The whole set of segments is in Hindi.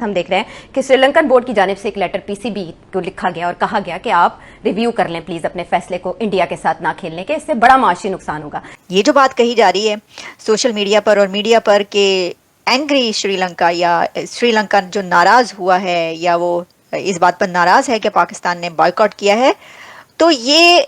हम देख रहे हैं कि श्रीलंकन बोर्ड की जानिब से एक लेटर पीसीबी को लिखा गया और कहा गया कि आप रिव्यू कर लें प्लीज अपने फैसले को इंडिया के साथ ना खेलने के, इससे बड़ा माशी नुकसान होगा। ये जो बात कही जा रही है सोशल मीडिया पर और मीडिया पर कि एंग्री श्रीलंका या श्रीलंका जो नाराज हुआ है या वो इस बात पर नाराज है कि पाकिस्तान ने बॉयकॉट किया है, तो ये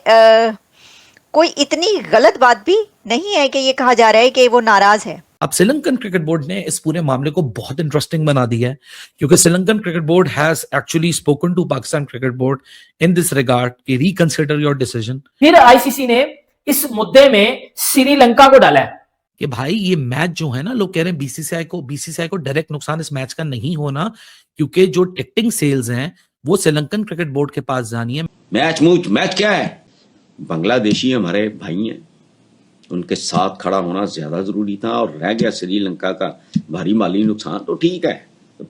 कोई इतनी गलत बात भी नहीं है कि ये कहा जा रहा है कि वो नाराज है। अब श्रीलंकन क्रिकेट बोर्ड ने इस पूरे मामले को बहुत इंटरेस्टिंग बना दिया है, क्योंकि Sri Lankan cricket board has actually spoken to Pakistan cricket board in this regard कि रीकंसिडर योर डिसीजन। फिर आईसीसी ने इस मुद्दे में श्रीलंका को डाला है कि भाई ये मैच जो है ना, लोग कह रहे हैं बीसीसीआई को डायरेक्ट नुकसान इस मैच का नहीं होना, क्योंकि जो टिकटिंग सेल्स हैं वो श्रीलंकन क्रिकेट बोर्ड के पास जानी है। मैच क्या है, बांग्लादेशी हमारे भाई हैं, उनके साथ खड़ा होना ज्यादा जरूरी था और रह गया श्रीलंका का भारी माली नुकसान, तो ठीक है,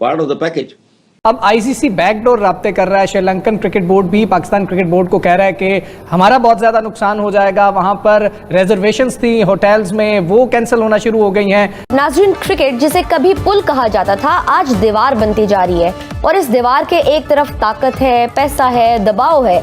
पार्ट ऑफ द पैकेज। अब आईसीसी बैकडोर राब्ते कर रहा है, श्रीलंकन क्रिकेट बोर्ड भी पाकिस्तान क्रिकेट बोर्ड को कह रहा है कि हमारा बहुत ज्यादा नुकसान हो जाएगा, वहां पर रिजर्वेशंस थी होटल्स में वो कैंसिल होना शुरू हो गई हैं। नाज़रीन, क्रिकेट जिसे कभी पुल कहा जाता था आज दीवार बनती जा रही है और इस दीवार के एक तरफ ताकत है, पैसा है, दबाव है,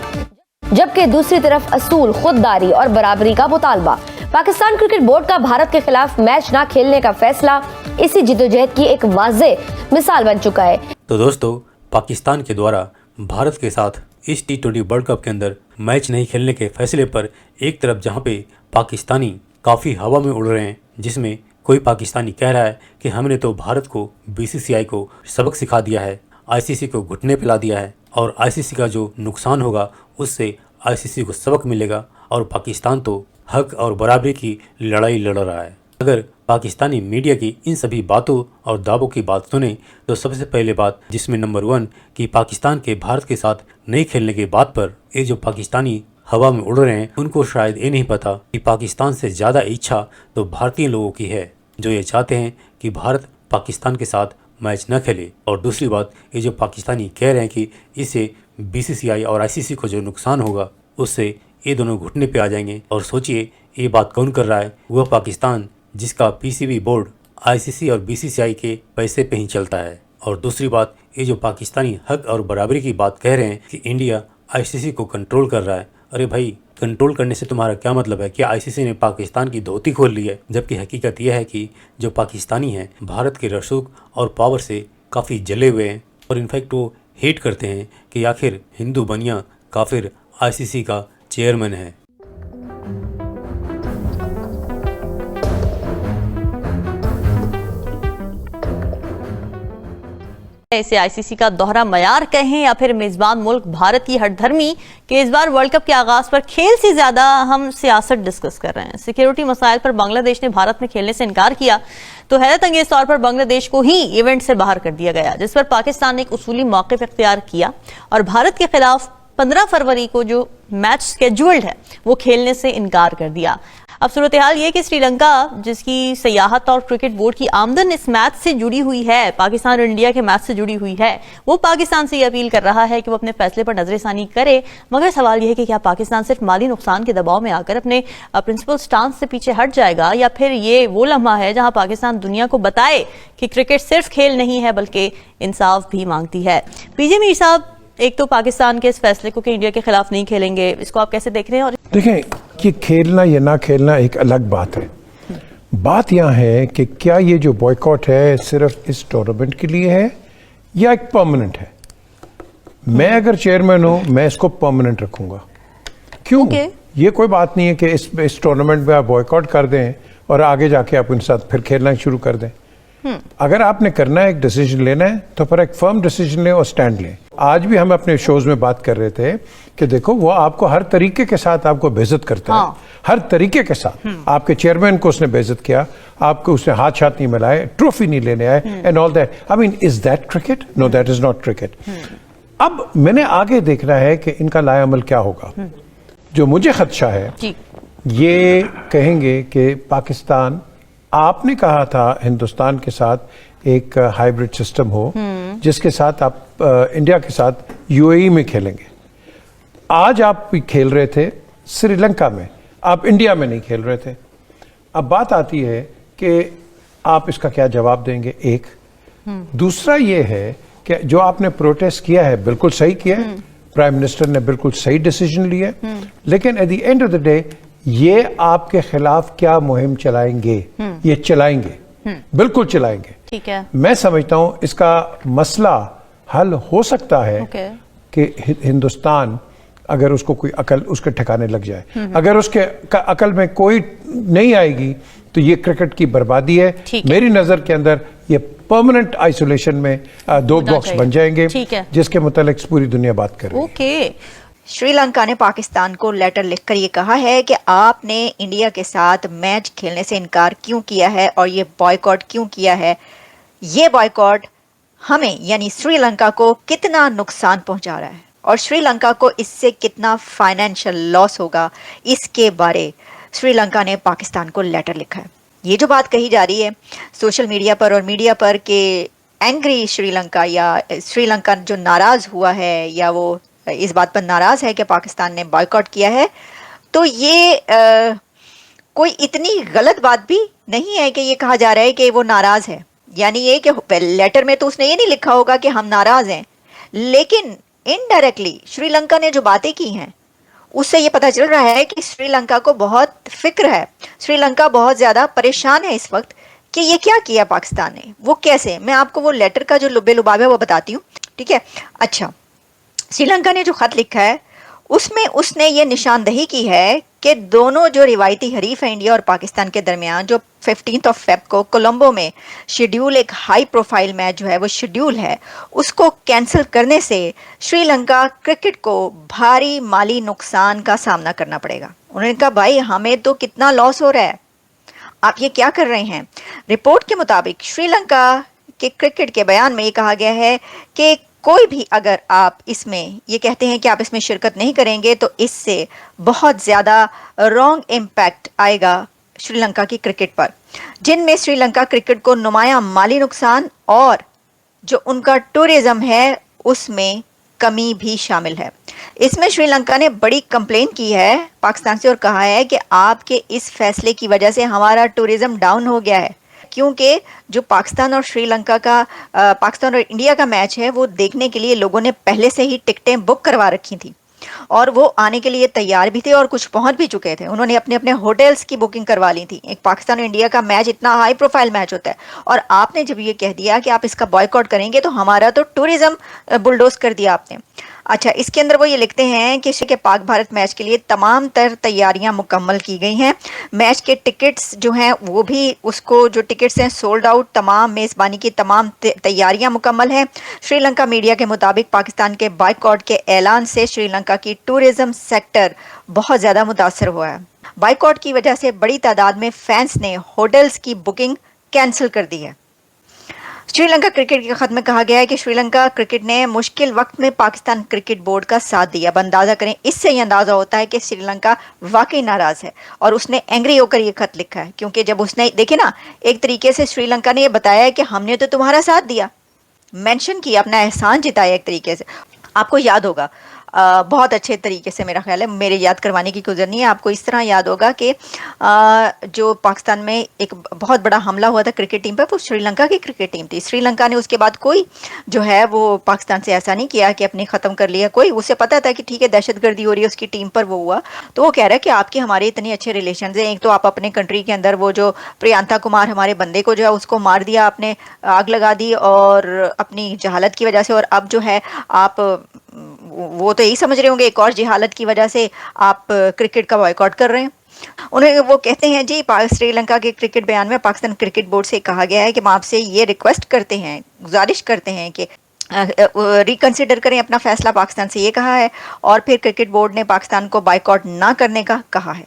जबकि दूसरी तरफ असूल, खुददारी और बराबरी का मुतालबा। पाकिस्तान क्रिकेट बोर्ड का भारत के खिलाफ मैच ना खेलने का फैसला इसी जिद्दोजहद की एक वाज़ेह मिसाल बन चुका है। तो दोस्तों, पाकिस्तान के द्वारा भारत के साथ इस T20 वर्ल्ड कप के अंदर मैच नहीं खेलने के फैसले पर एक तरफ जहां पे पाकिस्तानी काफ़ी हवा में उड़ रहे हैं, जिसमें कोई पाकिस्तानी कह रहा है कि हमने तो भारत को BCCI को सबक सिखा दिया है, ICC को घुटने पिला दिया है और ICC का जो नुकसान होगा उससे ICC को सबक मिलेगा और पाकिस्तान तो हक और बराबरी की लड़ाई लड़ रहा है। अगर पाकिस्तानी मीडिया की इन सभी बातों और दावों की बात सुने तो सबसे पहले बात जिसमें नंबर 1 कि पाकिस्तान के भारत के साथ नहीं खेलने की बात पर ये जो पाकिस्तानी हवा में उड़ रहे हैं उनको शायद ये नहीं पता कि पाकिस्तान से ज़्यादा इच्छा तो भारतीय लोगों की है, जो ये चाहते हैं कि भारत पाकिस्तान के साथ मैच न खेले। और दूसरी बात, ये जो पाकिस्तानी कह रहे हैं कि इससे BCCI और ICC को जो नुकसान होगा उससे ये दोनों घुटने पे आ जाएंगे। और सोचिए ये बात कौन कर रहा है, वह पाकिस्तान जिसका PCB बोर्ड ICC और BCCI के पैसे पे ही चलता है। और दूसरी बात, ये जो पाकिस्तानी हक और बराबरी की बात कह रहे हैं कि इंडिया ICC को कंट्रोल कर रहा है, अरे भाई कंट्रोल करने से तुम्हारा क्या मतलब है? क्या ICC ने पाकिस्तान की धोती खोल ली है? जबकि हकीकत यह है कि जो पाकिस्तानी हैं भारत के रसूख और पावर से काफ़ी जले हुए हैं और इनफैक्ट वो हेट करते हैं कि आखिर हिंदू बनिया काफिर ICC का चेयरमैन है। इसे आईसीसी का दोहरा मयार कहें या फिर मेजबान मुल्क भारत की हठधर्मी कि इस बार वर्ल्ड कप के आगाज पर खेल से ज्यादा हम सियासत डिस्कस कर रहे हैं। सिक्योरिटी मसाइल पर बांग्लादेश ने भारत में खेलने से इनकार किया तो हैरत अंगेज तौर पर बांग्लादेश को ही इवेंट से बाहर कर दिया गया, जिस पर पाकिस्तान ने एक उसूली मौक़िफ़ इख्तियार किया और भारत के खिलाफ 15 फरवरी को जो मैच स्केड्यूल्ड है वो खेलने से इनकार कर दिया। अब सूरत हाल ये कि श्रीलंका जिसकी सियाहत और क्रिकेट बोर्ड की आमदन इस मैच से जुड़ी हुई है, पाकिस्तान और इंडिया के मैच से जुड़ी हुई है, वो पाकिस्तान से ये अपील कर रहा है कि वो अपने फैसले पर नजरसानी करे। मगर सवाल यह है कि क्या पाकिस्तान सिर्फ माली नुकसान के दबाव में आकर अपने प्रिंसिपल स्टांस से पीछे हट जाएगा, या फिर ये वो लम्हा है जहां पाकिस्तान दुनिया को बताए कि क्रिकेट सिर्फ खेल नहीं है बल्कि इंसाफ भी मांगती है। पीजे मीर साहब, एक तो पाकिस्तान के इस फैसले को कि इंडिया के खिलाफ नहीं खेलेंगे, इसको आप कैसे देख रहे हैं? और देखें कि खेलना या ना खेलना एक अलग बात है। बात यहाँ है कि क्या ये जो बॉयकॉट है सिर्फ इस टूर्नामेंट के लिए है या एक परमानेंट है। मैं अगर चेयरमैन हूँ मैं इसको परमानेंट रखूंगा। क्यों? ये कोई बात नहीं है कि इस टूर्नामेंट में आप बॉयकॉट कर दें और आगे जाके आप उनके साथ फिर खेलना शुरू कर दें। अगर आपने करना है, एक डिसीजन लेना है, तो फिर एक फर्म डिसीजन लें और स्टैंड लें। आज भी हम अपने शोज में बात कर रहे थे कि देखो वो आपको हर तरीके के साथ आपको बेइज्जत करता है, हर तरीके के साथ। आपके चेयरमैन को उसने बेइज्जत किया, आपको उसने हाथ नहीं मिलाए, ट्रॉफी नहीं लेने आए and all that. I mean, is that cricket? No, that is not cricket. अब मैंने आगे देखना है कि इनका लाएअमल क्या होगा। जो मुझे खदशा है ये कहेंगे कि पाकिस्तान, आपने कहा था हिंदुस्तान के साथ एक हाइब्रिड सिस्टम हो जिसके साथ आप इंडिया के साथ UAE में खेलेंगे। आज आप खेल रहे थे श्रीलंका में, आप इंडिया में नहीं खेल रहे थे। अब बात आती है कि आप इसका क्या जवाब देंगे। एक दूसरा ये है कि जो आपने प्रोटेस्ट किया है बिल्कुल सही किया है, प्राइम मिनिस्टर ने बिल्कुल सही डिसीजन लिया है, लेकिन at the end of the day ये आपके खिलाफ क्या मुहिम चलाएंगे? ये चलाएंगे, बिल्कुल चलाएंगे। ठीक है, मैं समझता हूं इसका मसला हल हो सकता है कि हिंदुस्तान अगर उसको कोई अकल उसके ठिकाने लग जाए, अगर उसके अकल में कोई नहीं आएगी तो ये क्रिकेट की बर्बादी है। मेरी नजर के अंदर ये परमानेंट आइसोलेशन में 2 बॉक्स बन जाएंगे, जिसके मुतालिक पूरी दुनिया बात कर रही है। ओके। श्रीलंका ने पाकिस्तान को लेटर लिखकर ये कहा है कि आपने इंडिया के साथ मैच खेलने से इनकार क्यों किया है और ये बॉयकॉट क्यों किया है। ये बॉयकॉट हमें यानी श्रीलंका को कितना नुकसान पहुंचा रहा है और श्रीलंका को इससे कितना फाइनेंशियल लॉस होगा, इसके बारे श्रीलंका ने पाकिस्तान को लेटर लिखा है। ये जो बात कही जा रही है सोशल मीडिया पर और मीडिया पर कि एंग्री श्रीलंका या श्रीलंका जो नाराज हुआ है या वो इस बात पर नाराज है कि पाकिस्तान ने बॉयकॉट किया है, तो ये कोई इतनी गलत बात भी नहीं है कि ये कहा जा रहा है कि वो नाराज है। यानी ये कि लेटर में तो उसने ये नहीं लिखा होगा कि हम नाराज हैं, लेकिन इनडायरेक्टली श्रीलंका ने जो बातें की हैं उससे ये पता चल रहा है कि श्रीलंका को बहुत फिक्र है, श्रीलंका बहुत ज्यादा परेशान है इस वक्त कि ये क्या किया पाकिस्तान ने। वो कैसे, मैं आपको वो लेटर का जो लुबे लुबाब है वो बताती हूँ, ठीक है। अच्छा, श्रीलंका ने जो खत लिखा है उसमें उसने ये निशानदही की है कि दोनों जो रिवायती हरीफ है इंडिया और पाकिस्तान के दरमियान जो 15 फेब को कोलंबो में शेड्यूल एक हाई प्रोफाइल मैच जो है वो शेड्यूल है, उसको कैंसिल करने से श्रीलंका क्रिकेट को भारी माली नुकसान का सामना करना पड़ेगा। उन्होंने कहा भाई हमें तो कितना लॉस हो रहा है, आप ये क्या कर रहे हैं। रिपोर्ट के मुताबिक श्रीलंका के क्रिकेट के बयान में ये कहा गया है कि कोई भी अगर आप इसमें ये कहते हैं कि आप इसमें शिरकत नहीं करेंगे तो इससे बहुत ज़्यादा रॉन्ग इम्पैक्ट आएगा श्रीलंका की क्रिकेट पर, जिनमें श्रीलंका क्रिकेट को नुमाया माली नुकसान और जो उनका टूरिज्म है उसमें कमी भी शामिल है। इसमें श्रीलंका ने बड़ी कंप्लेन की है पाकिस्तान से और कहा है कि आपके इस फैसले की वजह से हमारा टूरिज्म डाउन हो गया है, क्योंकि जो पाकिस्तान और श्रीलंका का पाकिस्तान और इंडिया का मैच है वो देखने के लिए लोगों ने पहले से ही टिकटें बुक करवा रखी थी और वो आने के लिए तैयार भी थे और कुछ पहुंच भी चुके थे। उन्होंने अपने अपने होटल्स की बुकिंग करवा ली थी। एक पाकिस्तान और इंडिया का मैच इतना हाई प्रोफाइल मैच होता है और आपने जब ये कह दिया कि आप इसका बॉयकॉट करेंगे तो हमारा तो टूरिज्म बुलडोज कर दिया आपने। अच्छा, इसके अंदर वो ये लिखते हैं कि पाक भारत मैच के लिए तमाम तर तैयारियां मुकम्मल की गई हैं। मैच के टिकट्स जो हैं वो भी उसको जो टिकट्स हैं सोल्ड आउट, तमाम मेज़बानी की तमाम तैयारियां मुकम्मल हैं। श्रीलंका मीडिया के मुताबिक पाकिस्तान के बाइकआउट के ऐलान से श्रीलंका की टूरिज्म सेक्टर बहुत ज़्यादा मुतासर हुआ है। बाइकआउट की वजह से बड़ी तादाद में फैंस ने होटल्स की बुकिंग कैंसिल कर दी है। श्रीलंका क्रिकेट के खत में कहा गया है कि श्रीलंका क्रिकेट ने मुश्किल वक्त में पाकिस्तान क्रिकेट बोर्ड का साथ दिया। अब अंदाज़ा करें, इससे ये अंदाज़ा होता है कि श्रीलंका वाकई नाराज़ है और उसने एंग्री होकर ये खत लिखा है, क्योंकि जब उसने देखे ना एक तरीके से श्रीलंका ने ये बताया कि हमने तो तुम्हारा साथ दिया, मेंशन किया, अपना एहसान जिताया एक तरीके से। आपको याद होगा बहुत अच्छे तरीके से, मेरा ख्याल है मेरे याद करवाने की कोई ज़रूरत नहीं है, आपको इस तरह याद होगा कि जो पाकिस्तान में एक बहुत बड़ा हमला हुआ था क्रिकेट टीम पर, वो श्रीलंका की क्रिकेट टीम थी। श्रीलंका ने उसके बाद कोई जो है वो पाकिस्तान से ऐसा नहीं किया कि अपने ख़त्म कर लिया, कोई उसे पता था कि ठीक है दहशतगर्दी हो रही है उसकी टीम पर, वो हुआ तो वो कह रहा है कि आपके हमारे इतने अच्छे रिलेशन हैं। एक तो आप अपने कंट्री के अंदर वो जो प्रियंका कुमार हमारे बंदे को जो है उसको मार दिया आपने, आग लगा दी और अपनी जहालत की वजह से, और अब जो है आप वो तो यही समझ रहे होंगे एक और जहालत की वजह से आप क्रिकेट का बॉयकॉट कर रहे हैं। उन्हें वो कहते हैं जी, श्रीलंका के क्रिकेट बयान में पाकिस्तान क्रिकेट बोर्ड से कहा गया है कि हम आपसे ये रिक्वेस्ट करते हैं, गुजारिश करते हैं कि रिकंसिडर करें अपना फैसला, पाकिस्तान से ये कहा है। और फिर क्रिकेट बोर्ड ने पाकिस्तान को बॉयकॉट ना करने का कहा है।